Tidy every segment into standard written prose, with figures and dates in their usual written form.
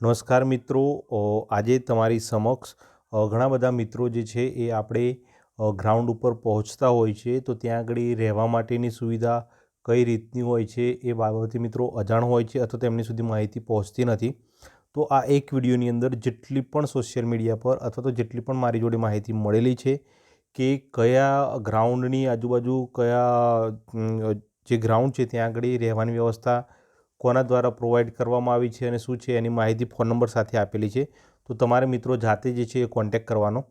નમસ્કાર મિત્રો, આજે તમારી સમક્ષ ઘણા બધા મિત્રો જે છે એ આપણે ગ્રાઉન્ડ ઉપર પહોંચતા હોય છે તો ત્યાં આગળ રહેવા માટેની સુવિધા કઈ રીતની હોય છે એ બાબતે મિત્રો અજાણ હોય છે અથવા તેમની સુધી માહિતી પહોંચતી નથી. તો આ એક વિડીયોની અંદર જેટલી પણ સોશિયલ મીડિયા પર અથવા તો જેટલી પણ મારી જોડે માહિતી મળેલી છે કે કયા ગ્રાઉન્ડની આજુબાજુ જે ગ્રાઉન્ડ છે ત્યાં આગળ રહેવાની વ્યવસ્થા કોના દ્વારા પ્રોવાઈડ કરવામાં આવી છે અને શું છે એની માહિતી ફોન નંબર સાથે આપેલી છે. તો તમારે મિત્રો જાતે જે છે એ કોન્ટેક્ટ કરવાનો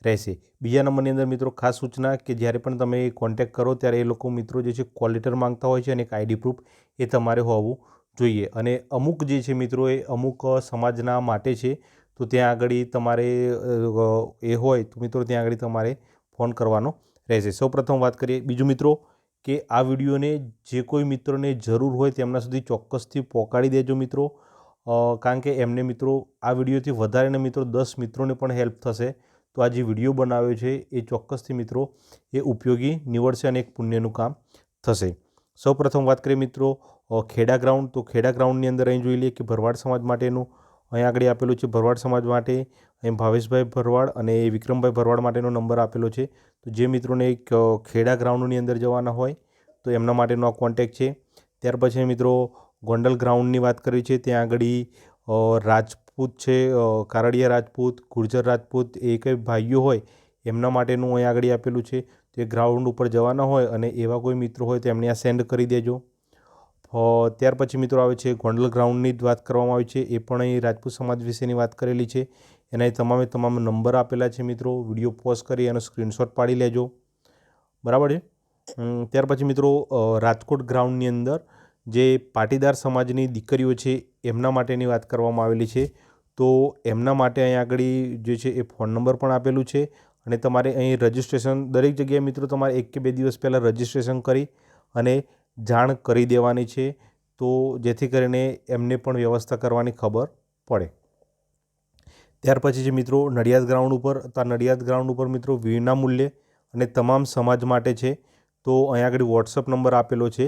રહેશે. બીજા નંબરની અંદર મિત્રો ખાસ સૂચના કે જ્યારે પણ તમે કોન્ટેક્ટ કરો ત્યારે એ લોકો મિત્રો જે છે કોલ લેટર માંગતા હોય છે અને એક આઈડી પ્રૂફ એ તમારે હોવું જોઈએ. અને અમુક જે છે મિત્રો એ અમુક સમાજના માટે છે તો ત્યાં આગળ તમારે એ હોય તો મિત્રો ત્યાં આગળ તમારે ફોન કરવાનો રહેશે. સૌપ્રથમ વાત કરીએ બીજું મિત્રો કે આ વિડીયોને જે કોઈ મિત્રોને જરૂર હોય તેમના સુધી ચોક્કસથી પહોંચાડી દેજો મિત્રો, કારણ કે એમને મિત્રો આ વિડીયોથી વધારેને મિત્રો 10 મિત્રોને પણ હેલ્પ થશે. તો આ જે વિડીયો બનાવ્યો છે એ ચોક્કસથી મિત્રો એ ઉપયોગી નીવડશે અને એક પુણ્યનું કામ થશે. સૌપ્રથમ વાત કરીએ મિત્રો ખેડા ગ્રાઉન્ડ, તો ખેડા ગ્રાઉન્ડની અંદર અહીં જોઈ લઈએ કે ભરવાડ સમાજ માટેનું અહીં આગળ આપેલું છે. ભરવાડ સમાજ માટે અહીં ભાવેશભાઈ ભરવાડ અને વિક્રમભાઈ ભરવાડ માટેનો નંબર આપેલો છે. તો જે મિત્રોને ખેડા ગ્રાઉન્ડની અંદર જવાના હોય તો એમના માટેનો આ કોન્ટેક્ટ છે. ત્યાર પછી મિત્રો ગોંડલ ગ્રાઉન્ડની વાત કરી છે, ત્યાં આગળ રાજપૂત છે, કારડિયા રાજપૂત, ગુર્જર રાજપૂત એ કંઈ ભાઈઓ હોય એમના માટેનું અહીં આગળ આપેલું છે. તે ગ્રાઉન્ડ ઉપર જવાના હોય અને એવા કોઈ મિત્રો હોય તો એમને આ સેન્ડ કરી દેજો. ત્યાર પછી મિત્રો આવે છે ગોંડલ ગ્રાઉન્ડની જ વાત કરવામાં આવી છે, એ પણ અહીં રાજપૂત સમાજ વિશેની વાત કરેલી છે. એના તમામ નંબર આપેલા છે મિત્રો, વિડીયો પોઝ કરી એનો સ્ક્રીનશોટ પાડી લેજો, બરાબર છે. ત્યાર પછી મિત્રો રાજકોટ ગ્રાઉન્ડની અંદર જે પાટીદાર સમાજની દીકરીઓ છે એમના માટેની વાત કરવામાં આવેલી છે. તો એમના માટે અહીં આગળ જે છે એ ફોન નંબર પણ આપેલું છે અને તમારે અહીં રજિસ્ટ્રેશન દરેક જગ્યાએ મિત્રો તમારે 1 કે 2 દિવસ પહેલાં રજિસ્ટ્રેશન કરી અને જાણ કરી દેવાની છે, તો જેથી કરીને એમને પણ વ્યવસ્થા કરવાની ખબર પડે. ત્યાર પછી છે મિત્રો નડિયાદ ગ્રાઉન્ડ ઉપર, તો આ નડિયાદ ગ્રાઉન્ડ ઉપર મિત્રો વિના મૂલ્યે અને તમામ સમાજ માટે છે. તો અહીં આગળ વોટ્સઅપ નંબર આપેલો છે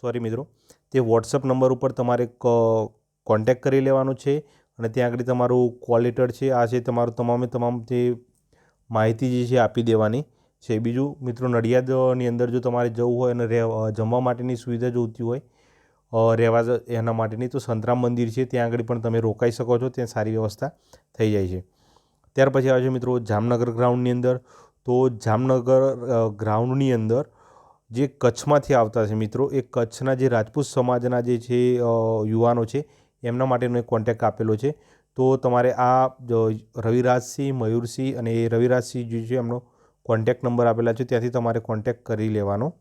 સોરી મિત્રો, તે વોટ્સઅપ નંબર ઉપર તમારે કોન્ટેક્ટ કરી લેવાનો છે અને ત્યાં આગળ તમારું કોલ લેટર છે, આ છે તમારું તમામ જે માહિતી જે છે આપી દેવાની છે. બીજું મિત્રો નડિયાદની અંદર જો તમારે જવું હોય અને જમવા માટેની સુવિધા જોઈતી હોય રહેવા એના માટેની, તો સંતરામ મંદિર છે ત્યાં આગળ પણ તમે રોકાઈ શકો છો, ત્યાં સારી વ્યવસ્થા થઈ જાય છે. ત્યાર પછી આવે છે મિત્રો જામનગર ગ્રાઉન્ડની અંદર, તો જામનગર ગ્રાઉન્ડની અંદર જે કચ્છમાંથી આવતા છે મિત્રો, એ કચ્છના જે રાજપૂત સમાજના જે છે યુવાનો છે એમના માટેનો એક કોન્ટેક્ટ આપેલો છે. તો તમારે આ રવિરાજસિંહ, મયુરસિંહ અને રવિરાજસિંહ જે છે એમનો કોન્ટેક્ટ નંબર આપેલા છે, ત્યાંથી તમારે કોન્ટેક્ટ કરી લેવાનો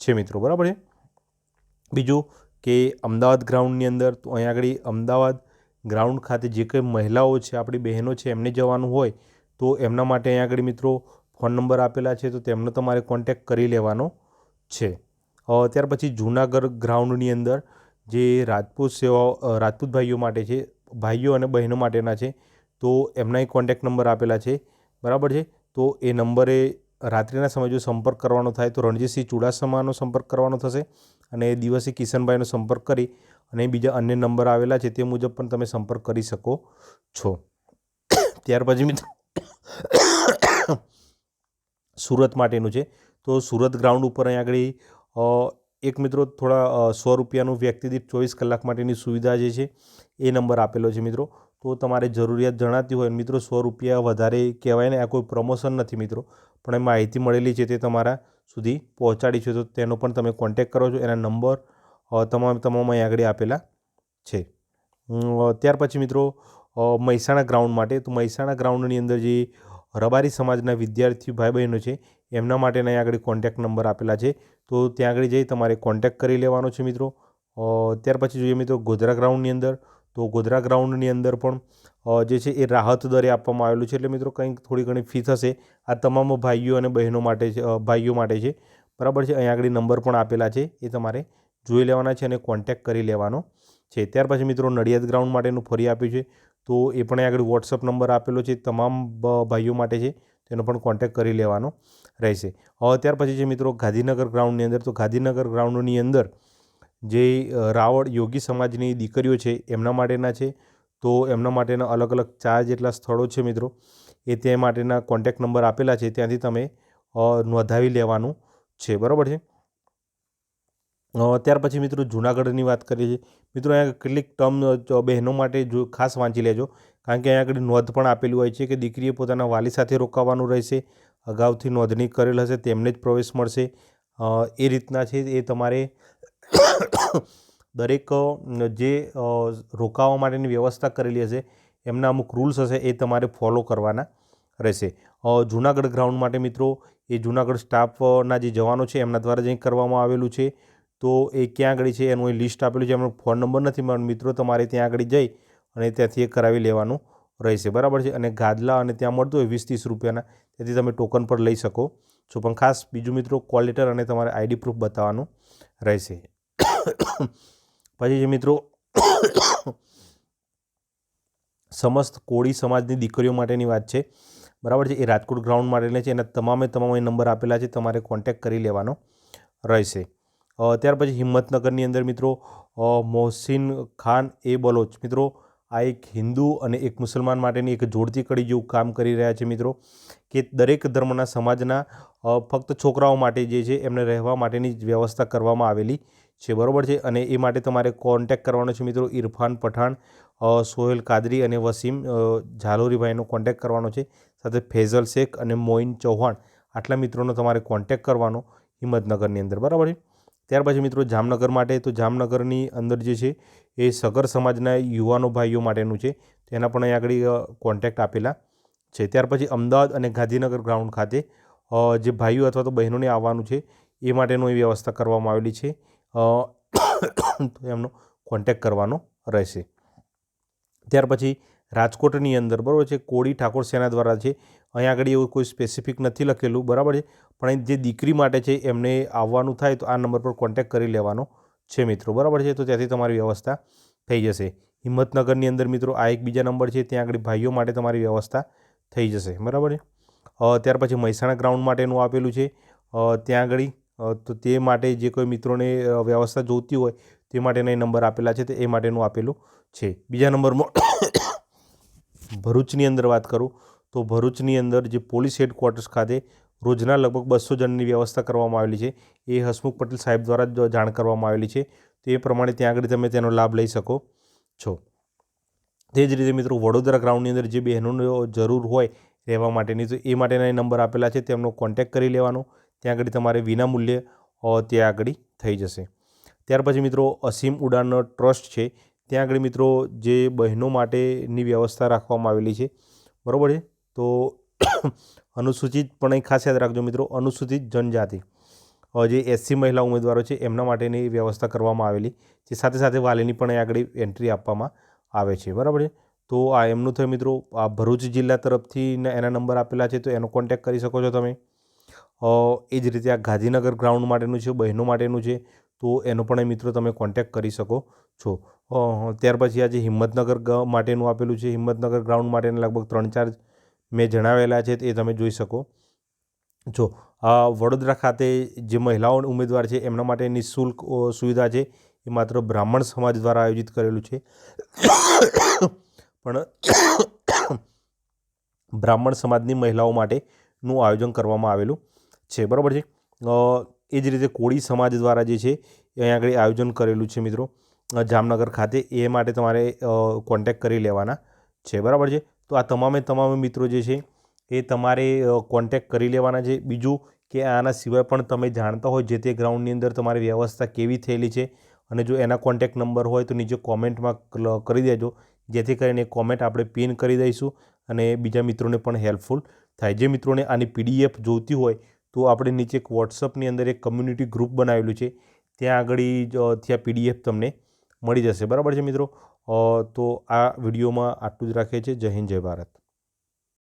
છે મિત્રો, બરાબર છે. બીજું કે અમદાવાદ ગ્રાઉન્ડની અંદર, તો અહીં આગળ અમદાવાદ ગ્રાઉન્ડ ખાતે જે કંઈ મહિલાઓ છે, આપણી બહેનો છે, એમને જવાનું હોય તો એમના માટે અહીં આગળ મિત્રો ફોન નંબર આપેલા છે, તો તેમનો તમારે કોન્ટેક્ટ કરી લેવાનો છે. ત્યાર પછી જૂનાગઢ ગ્રાઉન્ડની અંદર જે રાજપૂત ભાઈઓ માટે છે, ભાઈઓ અને બહેનો માટેના છે, તો એમના કોન્ટેક્ટ નંબર આપેલા છે, બરાબર છે. તો એ નંબરે રાત્રિના સમયે જો સંપર્ક કરવાનો થાય તો રણજીતસિંહ ચુડાસમાનો સંપર્ક કરવાનો થશે અને દિવસે કિશનભાઈનો સંપર્ક કરી અને બીજા અન્ય નંબર આવેલા છે તે મુજબ પણ તમે સંપર્ક કરી શકો છો. ત્યાર પછી મિત્રો સુરત માટેનું છે, તો સુરત ગ્રાઉન્ડ ઉપર અહીં આગળ એક મિત્રો થોડા 100 રૂપિયાનું વ્યક્તિ દીઠ 24 કલાક માટેની સુવિધા જે છે એ નંબર આપેલો છે મિત્રો. તો તમારે જરૂરિયાત જણાતી હોય મિત્રો, 100 રૂપિયા વધારે કહેવાય ને, આ કોઈ પ્રમોશન નથી મિત્રો, પણ એ માહિતી મળેલી છે તે તમારા સુધી પહોંચાડી છે, તો તેનો પણ તમે કોન્ટેક્ટ કરો છો, એના નંબર તમામ અહીં આગળ આપેલા છે. ત્યાર પછી મિત્રો મહેસાણા ગ્રાઉન્ડ માટે, તો મહેસાણા ગ્રાઉન્ડની અંદર જે રબારી સમાજના વિદ્યાર્થી ભાઈ બહેનો છે એમના માટેના અહીં આગળ કોન્ટેક્ટ નંબર આપેલા છે, તો ત્યાં આગળ જઈ તમારે કોન્ટેક્ટ કરી લેવાનો છે મિત્રો. ત્યાર પછી જોઈએ મિત્રો ગોધરા ગ્રાઉન્ડની અંદર, તો ગોધરા ગ્રાઉન્ડની અંદર પણ જે છે એ રાહત દરે આપવામાં આવેલું છે, એટલે મિત્રો કંઈક થોડી ઘણી ફી થશે. આ તમામ ભાઈઓ અને બહેનો માટે છે, ભાઈઓ માટે છે, બરાબર છે. અહીં આગળ નંબર પણ આપેલા છે, એ તમારે જોઈ લેવાના છે અને કોન્ટેક્ટ કરી લેવાનો છે. ત્યાર પછી મિત્રો નડિયાદ ગ્રાઉન્ડ માટેનું ફરી આપ્યું છે, તો એ પણ આગળ વોટ્સઅપ નંબર આપેલો છે, તમામ ભાઈઓ માટે છે, તેનો પણ કોન્ટેક્ટ કરી લેવાનો રહેશે. ત્યાર પછી છે મિત્રો ગાંધીનગર ગ્રાઉન્ડની અંદર, તો ગાંધીનગર ગ્રાઉન્ડની અંદર જે રાવળ યોગી સમાજની દીકરીઓ છે એમના માટેના છે. તો એમના માટેના અલગ અલગ 4 જેટલા સ્થળો છે મિત્રો, એ તે માટેના કોન્ટેક્ટ નંબર આપેલા છે, ત્યાંથી તમે નોંધાવી લેવાનું છે, બરાબર છે. ત્યાર પછી મિત્રો જૂનાગઢની વાત કરીએ છીએ. મિત્રો અહીંયા કેટલીક ટર્મ બહેનો માટે જો ખાસ વાંચી લેજો, કારણ કે અહીંયા આગળ નોંધ પણ આપેલી હોય છે કે દીકરીએ પોતાના વાલી સાથે રોકાવાનું રહેશે, અગાઉથી નોંધણી કરેલ હશે તેમને જ પ્રવેશ મળશે. એ રીતના છે એ તમારે દરેક જે રોકાવા માટેની વ્યવસ્થા કરેલી હશે એમના અમુક રૂલ્સ હશે એ તમારે ફોલો કરવાના રહેશે. જૂનાગઢ ગ્રાઉન્ડ માટે મિત્રો એ જૂનાગઢ સ્ટાફના જે જવાનો છે એમના દ્વારા જ અહીં કરવામાં આવેલું છે. તો એ ક્યાં આગળ છે એનું લિસ્ટ આપેલું છે, એમનો ફોન નંબર નથી, પણ મિત્રો તમારે ત્યાં આગળ જઈ અને ત્યાંથી એ કરાવી લેવાનું રહેશે, બરાબર છે. અને ગાદલા અને ત્યાં મળતું હોય 20-30 રૂપિયાના, તેથી તમે ટોકન પર લઈ શકો છો. પણ ખાસ બીજું મિત્રો કોલ લેટર અને તમારે આઈડી પ્રૂફ બતાવવાનું રહેશે. પછી છે મિત્રો સમસ્ત કોળી સમાજની દીકરીઓ માટેની વાત છે, બરાબર છે. એ રાજકોટ ગ્રાઉન્ડ માટેના છે, એના તમામ નંબર આપેલા છે, તમારે કોન્ટેક્ટ કરી લેવાનો રહેશે. ત્યાર પછી હિંમતનગરની અંદર મિત્રો મોહસિન ખાન એ બલોચ, મિત્રો આ એક હિન્દુ અને એક મુસલમાન માટેની એક જોડતી કડી જેવું કામ કરી રહ્યા છે મિત્રો, કે દરેક ધર્મના સમાજના ફક્ત છોકરાઓ માટે જે છે એમને રહેવા માટેની વ્યવસ્થા કરવામાં આવેલી છે, બરાબર છે. અને એ માટે તમારે કોન્ટેક્ટ કરવાનો છે મિત્રો ઇરફાન પઠાણ, સોહેલ કાદરી અને વસીમ ઝાલોરીભાઈનો કોન્ટેક્ટ કરવાનો છે, સાથે ફૈઝલ શેખ અને મોઇન ચૌહાણ, આટલા મિત્રોનો તમારે કોન્ટેક્ટ કરવાનો હિંમતનગરની અંદર, બરાબર છે. ત્યાર પછી મિત્રો જામનગર માટે, તો જામનગરની અંદર જે છે એ સગર સમાજના યુવાનો ભાઈઓ માટેનું છે, તેના પણ અહીં આગળ કોન્ટેક્ટ આપેલા છે. ત્યાર પછી અમદાવાદ અને ગાંધીનગર ગ્રાઉન્ડ ખાતે જે ભાઈઓ અથવા તો બહેનોને આવવાનું છે એ માટેનું એ વ્યવસ્થા કરવામાં આવેલી છે, તો એમનો કોન્ટેક્ટ કરવાનો રહેશે. ત્યાર પછી રાજકોટની અંદર, બરાબર છે, કોળી ઠાકોર સેના દ્વારા છે, અહીંયા આગળ એવું કોઈ સ્પેસિફિક નથી લખેલું, બરાબર છે, પણ જે દીકરી માટે છે એમને આવવાનું થાય તો આ નંબર પર કોન્ટેક્ટ કરી લેવાનો છે મિત્રો, બરાબર છે. તો ત્યાંથી તમારી વ્યવસ્થા થઈ જશે. હિંમતનગરની અંદર મિત્રો આ એક બીજા નંબર છે, ત્યાં આગળ ભાઈઓ માટે તમારી વ્યવસ્થા થઈ જશે, બરાબર છે. ત્યાર પછી મહેસાણા ગ્રાઉન્ડ માટેનું આપેલું છે, ત્યાં આગળ તો તે માટે જે કોઈ મિત્રોને વ્યવસ્થા જોઈતી હોય તે માટેના એ નંબર આપેલા છે, તો એ માટેનું આપેલું છે. બીજા નંબરમાં ભરૂચની અંદર વાત કરું તો ભરૂચની અંદર જે પોલીસ હેડક્વાર્ટર્સ ખાતે રોજના લગભગ 200 જણની વ્યવસ્થા કરવામાં આવેલી છે, એ હસમુખ પટેલ સાહેબ દ્વારા જ જાણ કરવામાં આવેલી છે, તો એ પ્રમાણે ત્યાં આગળ તમે તેનો લાભ લઈ શકો છો. તે જ રીતે મિત્રો વડોદરા ગ્રાઉન્ડની અંદર જે બહેનોનો જરૂર હોય રહેવા માટેની, તો એ માટેના એ નંબર આપેલા છે, તેમનો કોન્ટેક્ટ કરી લેવાનો, ત્યાં આગળ તમારે વિનામૂલ્યે ત્યાં આગળ થઈ જશે. ત્યાર પછી મિત્રો અસીમ ઉડાન ટ્રસ્ટ છે, ત્યાં આગળ મિત્રો જે બહેનો માટેની વ્યવસ્થા રાખવામાં આવેલી છે, બરાબર છે. તો અનુસૂચિત પણ અહીં ખાસ યાદ રાખજો મિત્રો, અનુસૂચિત જનજાતિ જે SC મહિલા ઉમેદવારો છે એમના માટેની વ્યવસ્થા કરવામાં આવેલી છે, સાથે સાથે વાલીની પણ અહીં આગળ એન્ટ્રી આપવામાં આવે છે, બરાબર છે. તો આ એમનું થયું મિત્રો, આ ભરૂચ જિલ્લા તરફથી એના નંબર આપેલા છે, તો એનો કોન્ટેક્ટ કરી શકો છો તમે. એ જ રીતે આ ગાંધીનગર ગ્રાઉન્ડ માટેનું છે, બહેનો માટેનું છે, તો એનો પણ મિત્રો તમે કોન્ટેક્ટ કરી શકો છો. ત્યાર પછી આ જે હિંમતનગર માટેનું આપેલું છે, હિંમતનગર ગ્રાઉન્ડ માટેના લગભગ 3-4 મેં જણાવેલા છે, એ તમે જોઈ શકો છો. વડોદરા ખાતે જે મહિલાઓ ઉમેદવાર છે એમના માટે નિઃશુલ્ક સુવિધા છે, એ માત્ર બ્રાહ્મણ સમાજ દ્વારા આયોજિત કરેલું છે, પણ બ્રાહ્મણ સમાજની મહિલાઓ માટેનું આયોજન કરવામાં આવેલું છે, બરાબર છે. એ જ રીતે કોળી સમાજ દ્વારા જે છે એ અહીં આગળ આયોજન કરેલું છે મિત્રો જામનગર ખાતે, એ માટે તમારે કોન્ટેક્ટ કરી લેવાના છે, બરાબર છે. તો આ તમામ મિત્રો જે છે એ તમારે કોન્ટેક્ટ કરી લેવાના છે. બીજું કે આના સિવાય પણ તમે જાણતા હોય જે તે ગ્રાઉન્ડની અંદર તમારી વ્યવસ્થા કેવી થયેલી છે, અને જો એના કોન્ટેક્ટ નંબર હોય તો નીચે કોમેન્ટમાં કરી દેજો, જેથી કરીને કોમેન્ટ આપણે પિન કરી દઈશું અને બીજા મિત્રોને પણ હેલ્પફુલ થાય. જે મિત્રોને આની PDF જોઈતી હોય તો આપણે નીચે એક વોટ્સઅપની અંદર એક કમ્યુનિટી ગ્રુપ બનાવેલું છે, ત્યાં આગળ ત્યાં PDF તમને મળી જશે, બરાબર છે મિત્રો. તો આ વિડીયોમાં આટલું જ રાખીએ છીએ. જય હિન્દ, જય ભારત.